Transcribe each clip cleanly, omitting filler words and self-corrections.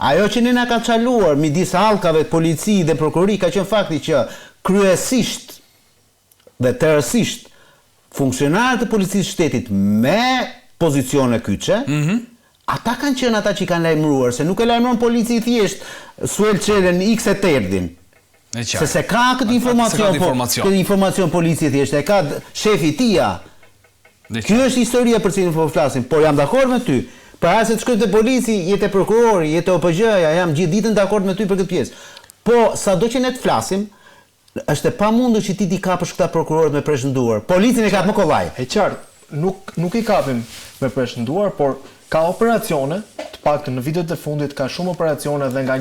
Ajo që ne na ka çaluar midis hallkave, polici dhe prokurori ka qenë fakti që kryesisht dhe tërësisht funksionarët e policisë shtetit me pozicione kyçe, ata kanë qenë ata që kanë lajmëruar, se nuk e lajmëron polici thjesht Suel Çelen X e Terdin. Se ka këtë informacion, këtë informacion polici thjesht, e ka shefi tia. Kjo është historia për cilën po flasim, por jam dakord me ty. Para se të shkojmë te polici, jetë prokurori, jetë OPG-ja, jam gjithë ditën dakord me ty për këtë pjesë. Po sado që ne të flasim, është e pamundur që ti t'i kapësh këta prokurorët me preshënduar. Policin e kap më kollaj. E qartë, nuk i kapim me preshënduar, por ka operacione, të paktën në vitet e fundit ka shumë operacione dhe nga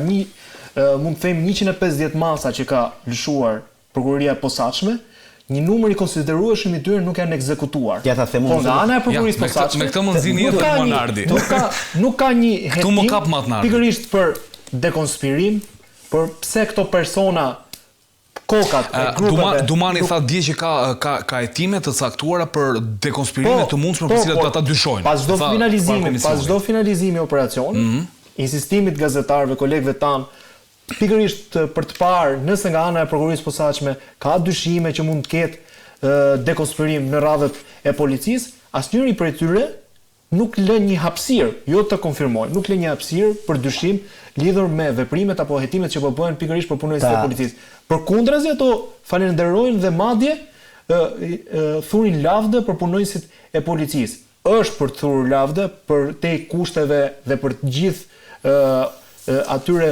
mund të them 150 masa që ka lëshuar prokuroria e posaçme, një numër i konsiderueshëm i tyre nuk janë ekzekutuar. Ja ta them unë. Po nga ana e prokurorisë posaçme. Me këtë mund zini edhe Manardi. Nuk ka një hetim. Ktu më kap Manardi. Pikërisht për dekonspirim, por pse këto persona kokat e grupeve. Dumani tha dje që ka hetime të caktuara për dekonspirime të mundshme për cilat ata dyshojnë. Pas çdo finalizimi operacioni, insistimit gazetarëve, kolegëve tanë, pikërisht për të parë nëse nga ana e prokurorisë posaçme ka dyshime që mund të ketë dekonspirim në radhët e policisë, asnjëri prej tyre nuk lë një hapësirë, jo të konfirmojë, nuk lë një hapësirë për dyshim lidhur me veprimet apo hetimet që po bëhen pikërisht për punonjësit e policisë. Përkundrazi ato falenderojnë dhe madje thurin lavde për punonjësit e policisë. Është për të thurur lavde për te kushteve dhe për të gjithë atyre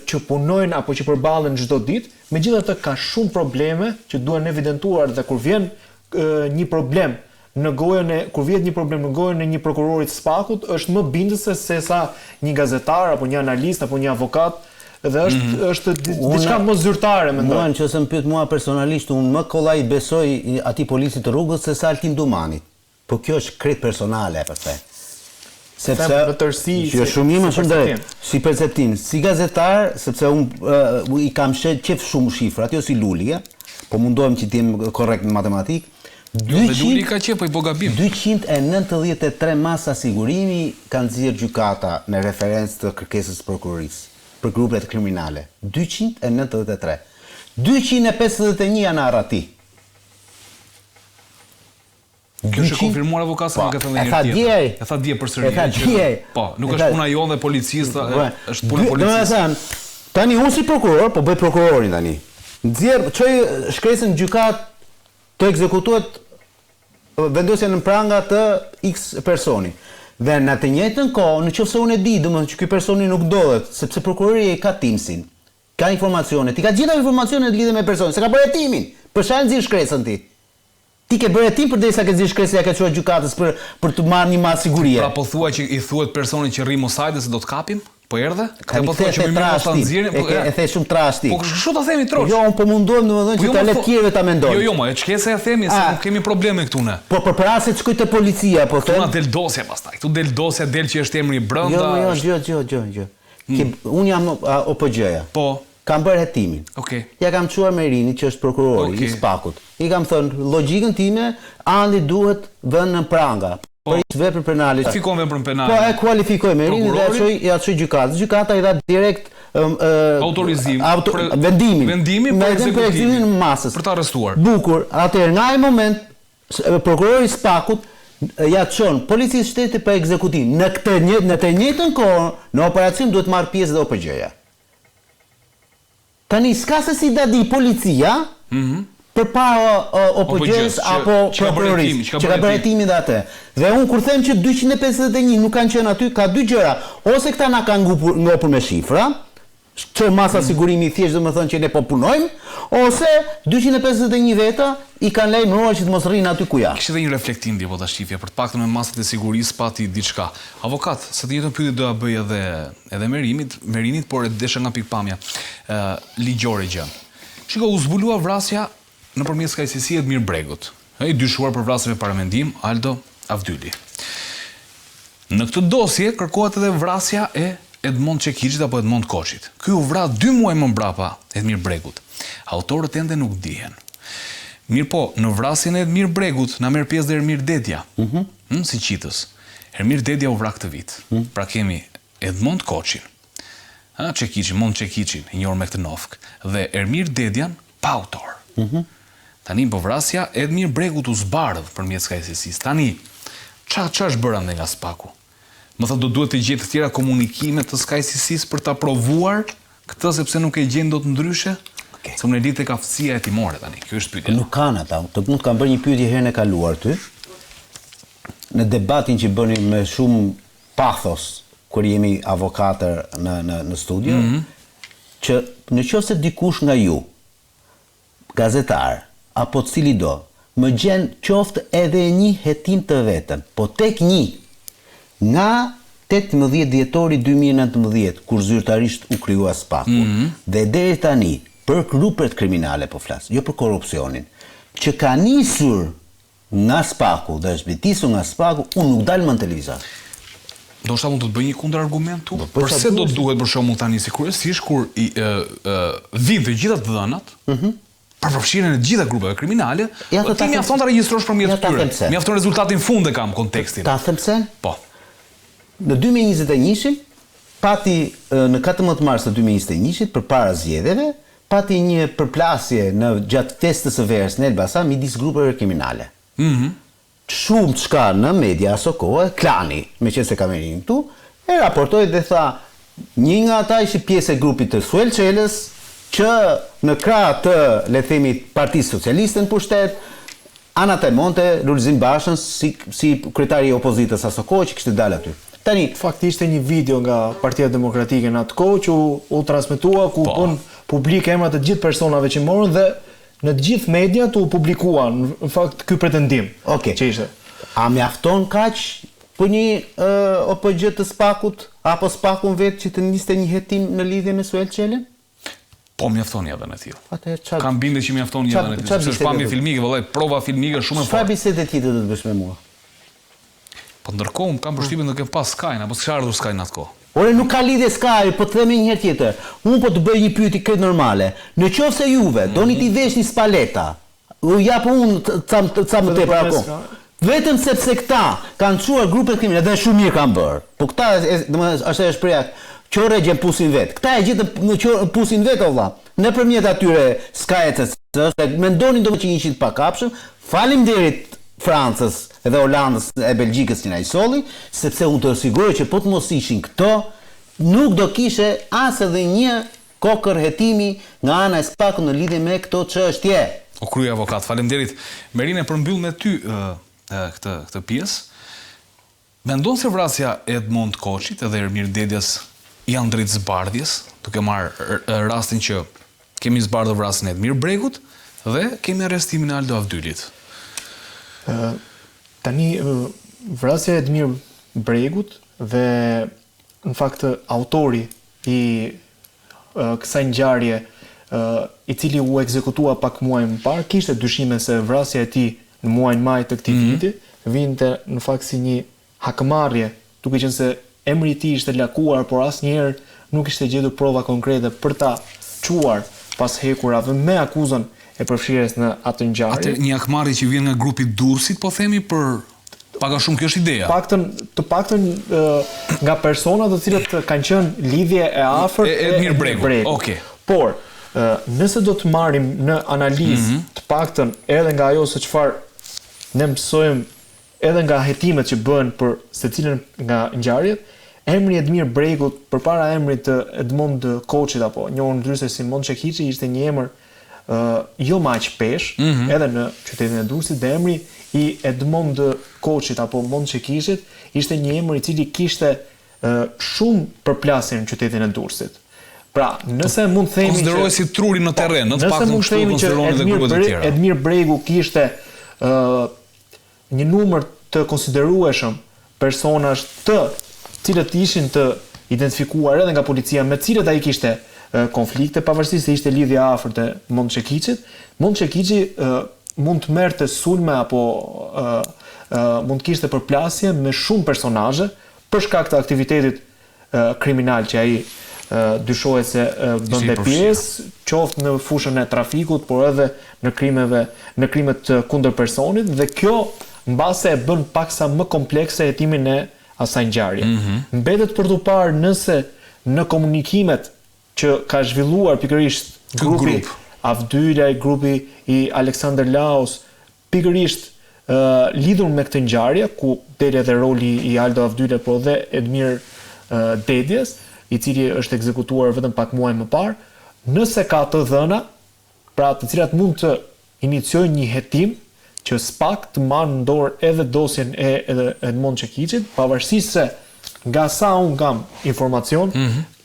që punojnë apo që përballen çdo ditë, megjithatë ka shumë probleme që duhen evidentuar dhe kur vjen një problem kur vjen një problem në gojën e një prokurori të spakut, është më bindëse se sa një gazetar apo një analist apo një avokat, dhe është diçka më zyrtare mendoj. Unë nëse më pyet mua personalisht, unë më kollaj besoj atij policit të rrugës se sa Altin Dumanit. Po kjo është krejt personale pastaj. Sepse jo shumë më shumë drejt, si perceptim, si gazetar, sepse unë i kam qef shumë shifrat, jo si Luli, po mundohem që t'jem korrekt në matematikë. Luli ka qef, po i bogabim. 293 masa sigurimi kanë nxjerrë gjykata me referencë të kërkesës prokurorisë për grupet kriminale. 293. 251 janë arrati. Kjo është konfirmuar avokati nuk e thënë një tjetër. E tha dje përsëri. Po, nuk është puna jonë dhe policisë, është puna policisë. Domethënë, tani unë si prokuror, po bëj prokurorin tani. Nxjerr, çoj shkresën gjykat të ekzekutohet vendosja në pranga të X personi. Dhe në të njëjtën kohë, nëse unë e di, domethënë që ky personi nuk ndodhet, sepse prokuroria e ka timsin. Ka informacione, ti ka gjitha informacionet lidhur me personin, se ka bërë hetimin. Për shkak nxjerr shkresën ti. Ti ke bërë hetim përderisa ke nxjerr shkresën ja ke çuar gjykatës për të marrë një masë sigurie. Pra po thua që i thuhet personit që rri mosajtë se do të kapim? Po erdhe? Ka po thua që më mirë ta nxjerrin, po e the shumë trashti. Po kështu ta themi trosh. Jo, unë po mundohem domethënë që ta le tjerëve ta mendojnë. Jo, më, çkesa e themi se nuk kemi probleme këtu ne. Po për para se të shkoj te policia, po them. Këtu na del dosja pastaj. Këtu del dosja, del që është emri brenda. Jo. Unë jam OPG-ja. Po. Kam bërë hetimin. Okej. Ja kam çuar Merinit që është prokurori i Spakut. I kam thënë logjikën time, andi duhet vënë në pranga. Për vepër penale. Kualifikon veprën penale. Po e kualifikoj Merinit dhe ja çoj gjykatës. Gjykata i dha direkt autorizim, vendimin për ekzekutimin e masës. Për ta arrestuar. Bukur. Atëherë në ai moment prokurori i Spakut ja çon policisë shtetit për ekzekutim. Në të njëjtën kohë në operacion duhet marr pjesë dhe OPG-ja. Tani s'ka se si da di policia për para OPG-s apo prokurorisë që ka bërë hetimin dhe atë. Dhe unë kur them që 251 nuk kanë qenë aty, ka dy gjëra. Ose këta na kanë ngopur me shifra, që masa sigurimi thjesht domethënë që ne po punojmë, ose 251 veta i kanë lajmëruar që të mos rrinë aty ku janë. Kishte një reflektim dhe po ta shifja, për të paktën me masat e sigurisë pati diçka. Avokat, se të njëjtën pyetje doja bëj edhe Merinit, por e desha nga pikpamja ligjore gjë. Shiko, u zbulua vrasja nëpërmjet skajsësisë Edmir Bregut. Ai dyshuar për vrasje me paramendim Aldo Avdyli. Në këtë dosje kërkohet edhe vrasja e Edmond Çekiçit apo Edmond Koçit. Ky u vra 2 muaj më mbrapa Edmir Bregut. Autorët ende nuk dihen. Mirë po, në vrasjen e Edmir Bregut na merr pjesë dhe Ermir Dedja. Si qitës. Ermir Dedja u vra këtë vit. Pra kemi Edmond Koçin, Çekiçi, Mont Çekiçin, i njohur me këtë nofk, dhe Ermir Dedjan, pa autor. Tani po vrasja e Edmir Bregut u zbardh përmjet SkyCC-s. Tani ç'a është bërë ande nga Spaku? Më thënë do duhet të gjetë të tjera komunikime të SkyCC-s për ta provuar këtë sepse nuk e gjen dot ndryshe? Se unë e di tek aftësia hetimore tani. Kjo është pyetja. Nuk kanë ata. Të mund të kanë bërë një pyetje herën e kaluar ty. Në debatin që bëni me shumë pathos kur jemi avokatër në studio, që nëse dikush nga ju, gazetar apo cili do, më gjen qoftë edhe një hetim të vetëm, po tek një nga 18 dhjetori 2019, kur zyrtarisht u krijua Spaku, dhe deri tani për grupet kriminale po flas, jo për korrupsionin, që ka nisur nga Spaku dhe është zbitisur nga Spaku, unë nuk dal më në televizor. Ndoshta mund të bëj një kundërargument tu. Përse do duhet për shembull tani sigurisht kur vin të gjitha të dhënat, për përfshirjen e gjitha grupeve kriminale, ti mjafton ta regjistrosh përmjet tyre. Mjafton rezultatin fund e kam kontekstin. Ta them pse? Po. Në 2021-shin, pati në 14 mars të 2021-shit, përpara zgjedhjeve, pati një përplasje në gjatë festës së verës në Elbasan midis grupeve kriminale. Shumë të shka në media aso kohë, Klani, me qenë se kamerin këtu, e raportoi dhe tha, një nga ata ishte pjesë e grupit të Suel Çelës, që në krah të, le të themi, Partisë Socialiste në pushtet, Ana Tajmonte, Lulzim Bashën, si kryetari i opozitës aso kohë që kishte dalë aty. Tani, fakti ishte një video nga Partia Demokratike në atë kohë që u transmetua ku bën publik emrat të gjithë personave që morën dhe në të gjithë mediat u publikuan në fakt ky pretendim. Që ishte. A mjafton kaq për një OPG të Spakut apo Spakun vetë që të niste një hetim në lidhje me Suel Çelën? Po mjafton edhe në tillë. Kam bindje që mjafton edhe në tillë. Sepse është pamje filmike, vëllai, prova filmike shumë e fortë. Çfarë bisede tjetër do të bësh me mua? Po ndërkohë kam përshtypjen të kem pas Sky, apo s'ka ardhur Sky në atë kohë. Ore nuk ka lidhje Sky, po të them një herë tjetër. Unë po të bëj një pyetje krejt normale. Në qoftë se juve doni t'i veshni spaleta, u jap unë ca më tepër akoma. Vetëm sepse këta kanë çuar grupet kriminale dhe shumë mirë kanë bërë. Po këta domethënë është shpreha qorre gjen pusin vet. Këta e gjetën në pusin vet valla. Nëpërmjet atyre Sky-ës, mendonin domethënë që ishin të pakapshëm. Faleminderit Francës edhe Holandës e Belgjikës që na i solli, sepse unë të siguroj që po të mos ishin këto, nuk do kishe as edhe një kokër hetimi nga ana e Spakut në lidhje me këto çështje. O krye avokat, faleminderit. Merine, përmbyll me ty këtë pjesë. Mendon se vrasja e Edmond Koçit edhe Ermir Dedjas janë drejt zbardhjes, duke marrë rastin që kemi zbardhur vrasjen e Edmir Bregut dhe kemi arrestimin e Aldo Avdylit. Tani vrasja e Edmir Bregut dhe në fakt autori i kësaj ngjarje i cili u ekzekutua pak muaj më parë kishte dyshime se vrasja e tij në muajin maj të këtij viti vinte në fakt si një hakmarrje, duke qenë se emri i tij ishte lakuar, por asnjëherë nuk ishte gjetur prova konkrete për ta çuar pas hekurave me akuzën e përfshirjes në atë ngjarje. Atë një hakmarrje që vjen nga grupi Durrësit, po themi për pak a shumë kjo është ideja. Të paktën nga persona të cilët kanë qenë lidhje e afërt e Edmir Bregut. Okej. Por nëse do të marrim në analizë të paktën edhe nga ajo se çfarë ne mësojmë edhe nga hetimet që bëhen për secilën nga ngjarjet, emri Edmir Bregut përpara emrit të Edmond Koçit apo njohur ndryshe si Mont Çekiçi ishte një emër jo më aq pesh, edhe në qytetin e Durrësit, dhe emri i Edmond Koçit apo Mont Çekiçit ishte një emër i cili kishte shumë përplasje në qytetin e Durrësit. Pra, nëse mund të themi konsideroj si truri në terren, në të paktën kështu konsiderohen edhe grupet e tjera. Edmir Bregu kishte një numër të konsiderueshëm personash të cilët ishin të identifikuar edhe nga policia me cilët ai kishte konflikte, pavarësisht se ishte lidhje afërt e Mont Çekiçit. Mont Çekiçi mund të merrte sulme apo mund të kishte përplasje me shumë personazhe për shkak të aktivitetit kriminal që ai dyshohet se bënte pjesë, qoftë në fushën e trafikut, por edhe në krimet kundër personit, dhe kjo mbase e bën paksa më komplekse hetimin e asaj ngjarje. Mbetet për tu parë nëse në komunikimet që ka zhvilluar pikërisht grupi Avdylaj, grupi i Alexander Laos, pikërisht lidhur me këtë ngjarje, ku deri edhe roli i Aldo Avdylaj, por dhe Edmir Dedjes, i cili është ekzekutuar vetëm pak muaj më parë, nëse ka të dhëna, pra të cilat mund të iniciojnë një hetim që SPAK të marrë në dorë edhe dosjen e Edmond Çekiçit, pavarësisht se nga sa unë kam informacion,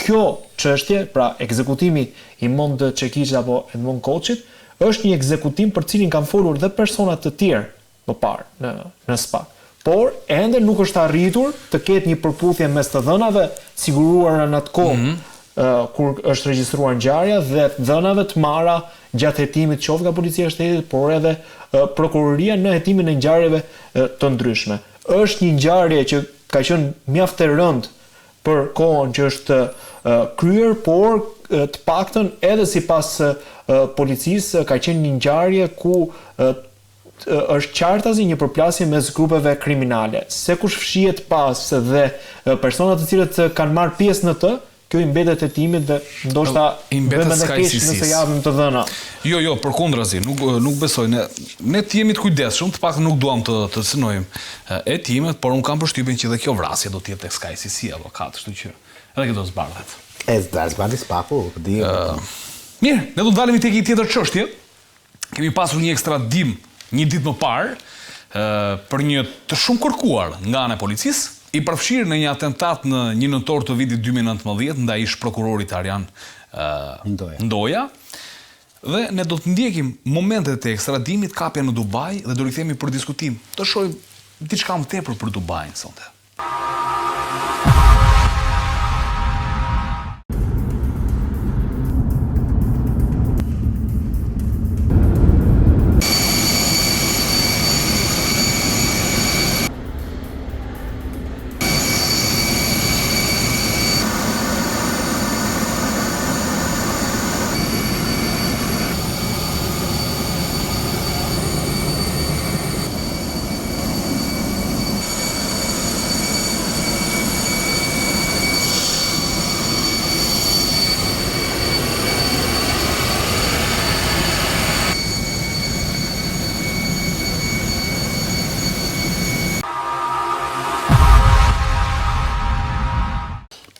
kjo çështje, pra ekzekutimi i Mond Çekiçit apo Edmond Koçit, është një ekzekutim për cilin kanë folur dhe persona të tjerë më parë në SPAK. Por ende nuk është arritur të ketë një përputhje mes të dhënave siguruara në atë kohë kur është regjistruar ngjarja dhe dhënave të marra gjatë hetimit qoftë nga policia e shtetit, por edhe prokuroria në hetimin e ngjarjeve të ndryshme. Është një ngjarje që ka qenë mjaft e rëndë për kohën që është kryer, por të paktën edhe sipas policisë ka qenë një ngjarje ku është qartazi një përplasje mes grupeve kriminale. Se kush fshihet pas dhe personat të cilët kanë marrë pjesë në të, kjo i mbetet hetimit dhe ndoshta mbetet skajësisë nëse japim të dhëna. Jo, përkundrazi, nuk besoj. Ne të jemi të kujdesshëm, të paktën nuk duam të synojmë hetimet, por un kam përshtypjen që edhe kjo vrasje do të jetë tek skajësisi avokat, kështu që edhe këto zbardhet. Zbardhi SPAK-u, di. Mirë, ne do të dalemi tek një tjetër çështje. Kemi pasur një ekstradim një ditë më parë për një të shumë kërkuar nga ana e policisë, i përfshirë në një atentat në 1 nëntor të vitit 2019 ndaj ish prokurorit Arjan Ndoja. Dhe ne do të ndjekim momentet e ekstradimit, kapja në Dubai dhe do rikthehemi për diskutim. Do shohim diçka më tepër për Dubain sonte.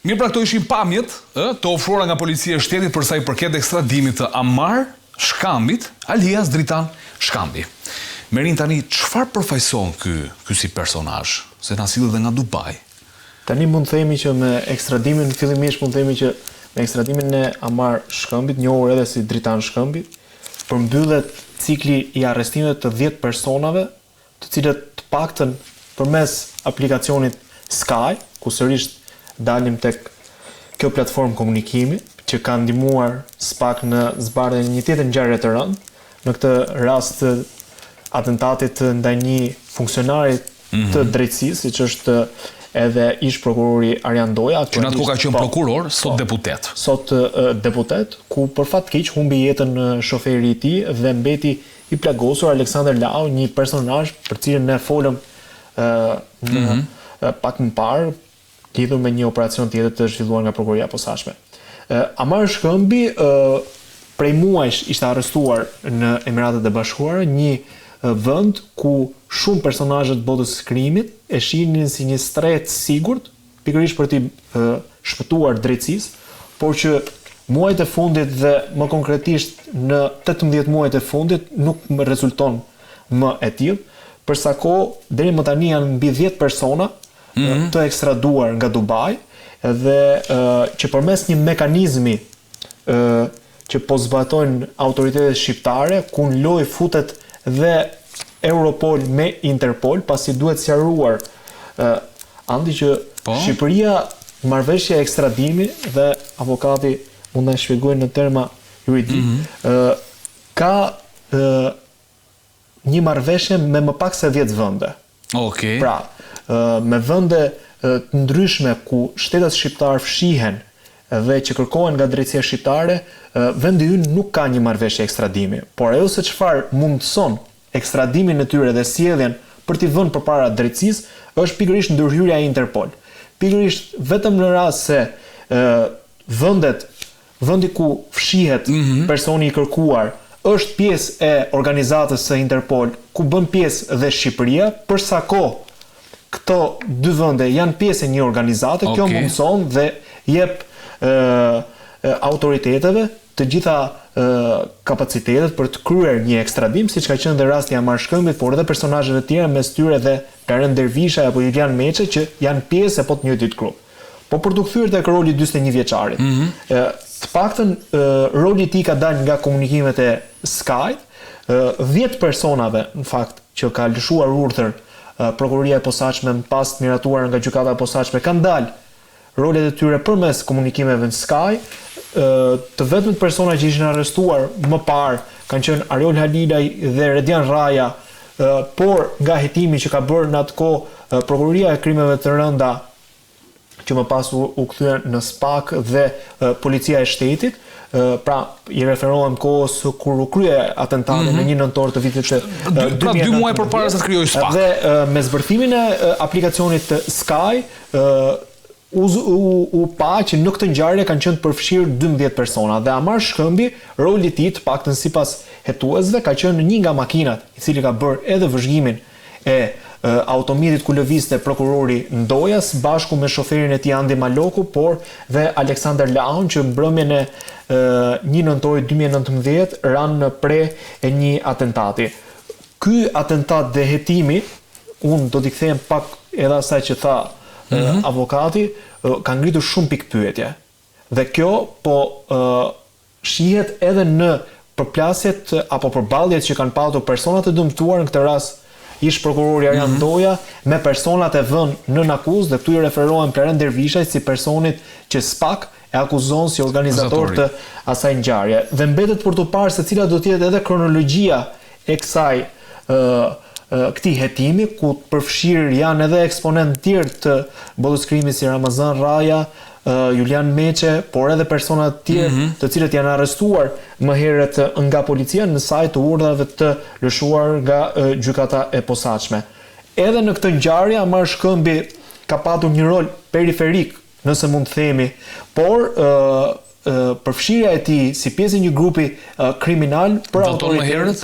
Mirë, pra këto ishin pamjet të ofruara nga policia e shtetit për sa i përket ekstradimit të Amar Shkambit, alias Dritan Shkambi. Merin tani, çfarë përfaqëson ky si personazh? Se na sillet dhe nga Dubai. Tani mund të themi që me ekstradimin, fillimisht mund të themi që me ekstradimin e Amar Shkambit, njohur edhe si Dritan Shkambi, përmbyllet cikli i arrestimeve të 10 personave, të cilët të paktën përmes aplikacionit Sky, ku sërish dalim tek kjo platformë komunikimi që ka ndihmuar SPAK në zbardhjen e një tjetër ngjarje të rëndë, në këtë rast atentatit ndaj një funksionari të drejtësisë, siç është edhe ish prokurori Arjan Ndoja, që në atë kohë ka qenë prokuror, sot deputet. Sot deputet, ku për fat keq humbi jetën shoferi i tij dhe mbeti i plagosur Alexander Lau, një personazh për cilin ne folëm pak më parë, lidhur me një operacion tjetër të zhvilluar nga prokuroria e posaçme. Amar Shkëmbi prej muajsh ishte arrestuar në Emiratet e Bashkuara, një vend ku shumë personazhe të botës së krimit e shihnin si një stret sigurt, pikërisht për t'i shpëtuar drejtësisë, por që muajt e fundit dhe më konkretisht në 18 muajt e fundit nuk më rezulton më e tillë, përsa kohë deri më tani janë mbi 10 persona të ekstraduar nga Dubai dhe që përmes një mekanizmi që po zbatojnë autoritetet shqiptare, ku në lojë futet dhe Europol me Interpol, pasi duhet sqaruar andi që Shqipëria marrëveshja e ekstradimi dhe avokati mund ta shpjegojnë në terma juridik, ka një marrëveshje me më pak se 10 vende. Okej. Pra, me vende të ndryshme ku shtetet shqiptar fshihen dhe që kërkohen nga drejtësia shqiptare, vendi ynë nuk ka një marrëveshje ekstradimi, por ajo se çfarë mundson ekstradimin e tyre dhe sjelljen për t'i vënë përpara drejtësisë është pikërisht ndërhyrja e Interpol. Pikërisht vetëm në rast se vendi ku fshihet personi i kërkuar është pjesë e organizatës së Interpol, ku bën pjesë dhe Shqipëria, për sa kohë këto dy vende janë pjesë e një organizate, kjo mundson dhe jep autoriteteve të gjitha kapacitetet për të kryer një ekstradim, siç ka qenë dhe rasti i Amarshkëmbit, por edhe personazheve të tjerë, mes tyre dhe Karen Dervisha apo Julian Meçe, që janë pjesë apo të njëjtit grup. Po për të kthyer tek roli 41 vjeçarit. Të paktën roli i tij ka dalë nga komunikimet e Sky, 10 personave në fakt që ka lëshuar urdhër prokuroria e posaçme pas të miratuar nga gjykata e posaçme kanë dalë rolet e tyre përmes komunikimeve në Sky. Të vetmet persona që ishin arrestuar më parë kanë qenë Ariol Halilaj dhe Redian Raja, por nga hetimi që ka bërë në atë kohë prokuroria e krimeve të rënda, që më pas u kthyen në SPAK dhe policia e shtetit, pra i referohem kohës kur u krye atentati në 1 nëntor të vitit të 2019. Pra 2 muaj përpara se të krijojë SPAK. Dhe me zbërthimin e aplikacionit Sky, u pa që në këtë ngjarje kanë qenë përfshirë 12 persona dhe Amarshkëmbi, roli i tij, të paktën sipas hetuesve, ka qenë një nga makinat i cili ka bërë edhe vëzhgimin e automjetit ku lëvizte prokurori Ndojas bashku me shoferin e tij Andi Maloku, por dhe Aleksander Lahun, që mbrëmjen e 1 nëntorit 2019 ranë në pre e një atentati. Ky atentat dhe hetimi, unë do t'i kthehem pak edhe asaj që tha avokati, ka ngritur shumë pikë pyetje. Dhe kjo po shihet edhe në përplasjet apo përballjet që kanë patur personat e dëmtuar, në këtë rast ish prokurori Arjan Ndoja, me personat e vënë nën akuzë, dhe këtu i referohen Karen Dervishaj si personit që SPAK e akuzon si organizator të asaj ngjarje. Dhe mbetet për të parë se cila do të jetë edhe kronologjia e këtij hetimi, ku përfshirë janë edhe eksponentë tjerë të bollës krimit si Ramazan Raja, Julian Meçe, por edhe persona të tjerë të cilët janë arrestuar më herët nga policia në saj të urdhrave të lëshuar nga gjykata e posaçme. Edhe në këtë ngjarje Amarshkëmbi ka patur një rol periferik, nëse mund të themi, por përfshirja e tij si pjesë e një grupi kriminal për autoritetin.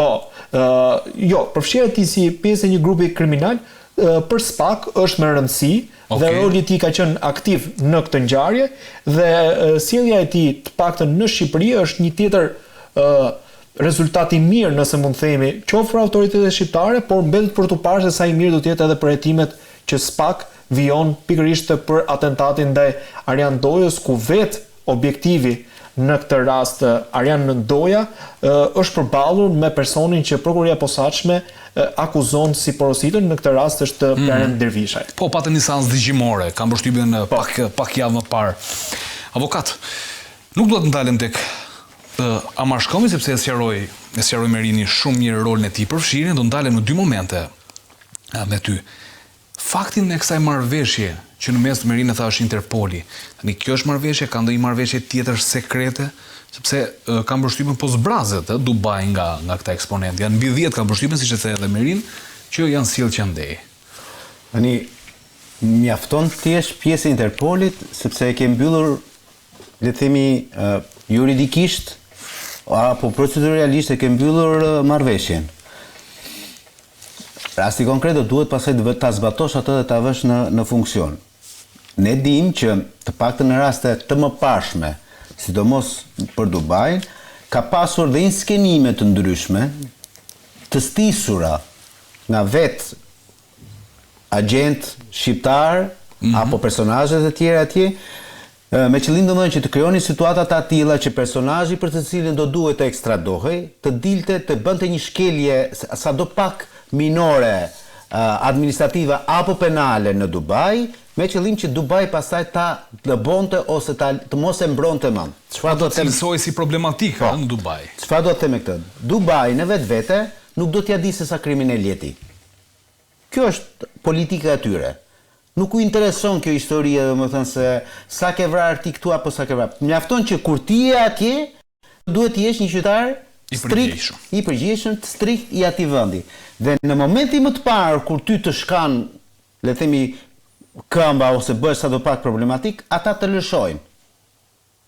Përfshirja e tij si pjesë e një grupi kriminal për SPAK është me rëndësi, dhe roli i tij ka qenë aktiv në këtë ngjarje, dhe sjellja e tij të paktën në Shqipëri është një tjetër rezultat i mirë, nëse mund të themi, qoftë për autoritetet shqiptare, por mbetet për të parë se sa i mirë do të jetë edhe për hetimet që SPAK vijon pikërisht për atentatin ndaj Arjan Ndojës, ku vetë objektivi në këtë rast Arjan Ndoja është përballur me personin që prokuroria e posaçme akuzon si porositur, në këtë rast është Karen Dervishaj. Po patë një seancë dëgjimore, kam përshtypjen pak javë më parë. Avokat, nuk do të ndalem tek Amarshkëmbi, sepse e sqaroi Merini shumë mirë rolin e tij përfshirjen, do ndalem në 2 momente me ty. Faktin me kësaj marrëveshje që në mes të Merinë tha është Interpoli. Tani kjo është marrëveshje, ka ndonjë marrëveshje tjetër sekrete, sepse kam përshtypjen po zbrazet Dubai nga këta eksponentë. Janë mbi 10 kam përshtypjen, siç e the edhe Merinë, që janë sjellë qendej. Tani mjafton të jesh pjesë e Interpolit, sepse e ke mbyllur, le të themi, juridikisht apo proceduralisht e ke mbyllur marrëveshjen. Rasti konkret duhet pasaj ta zbatosh atë dhe ta vësh në funksion. Ne dim që të paktën në raste të mëparshme, sidomos për Dubai, ka pasur dhe inskenime të ndryshme, të stisura nga vetë agent shqiptar apo personazhet e tjera atje, me qëllim domethënë që të krijoni situata të tilla që personazhi për të cilin do duhet të ekstradohej, të dilte, të bënte një shkelje sadopak minore administrative apo penale në Dubai, me qëllim që Dubai pastaj ta lëbonte ose të mos e mbronte më. Çfarë do të cilësoj si problematikë në Dubai? Çfarë do të them me këtë? Dubai në vetvete nuk do t'ja di se sa kriminal jeti. Kjo është politika e tyre. Nuk u intereson kjo historia, domethënë se sa ke vrarë ti këtu apo sa ke vrarë. Mjafton që kur ti je atje, duhet të jesh një qytetar i përgjegjshëm, strikt i atij vendi. Dhe në momentin më të parë kur ty të shkan, le të themi, këmba ose bësh sadopak problematik, ata të lëshojnë.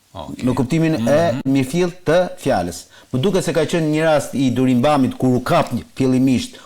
Në kuptimin e mirëfill të fjalës. Më duket se ka qenë një rast i Durimbamit kur u kap fillimisht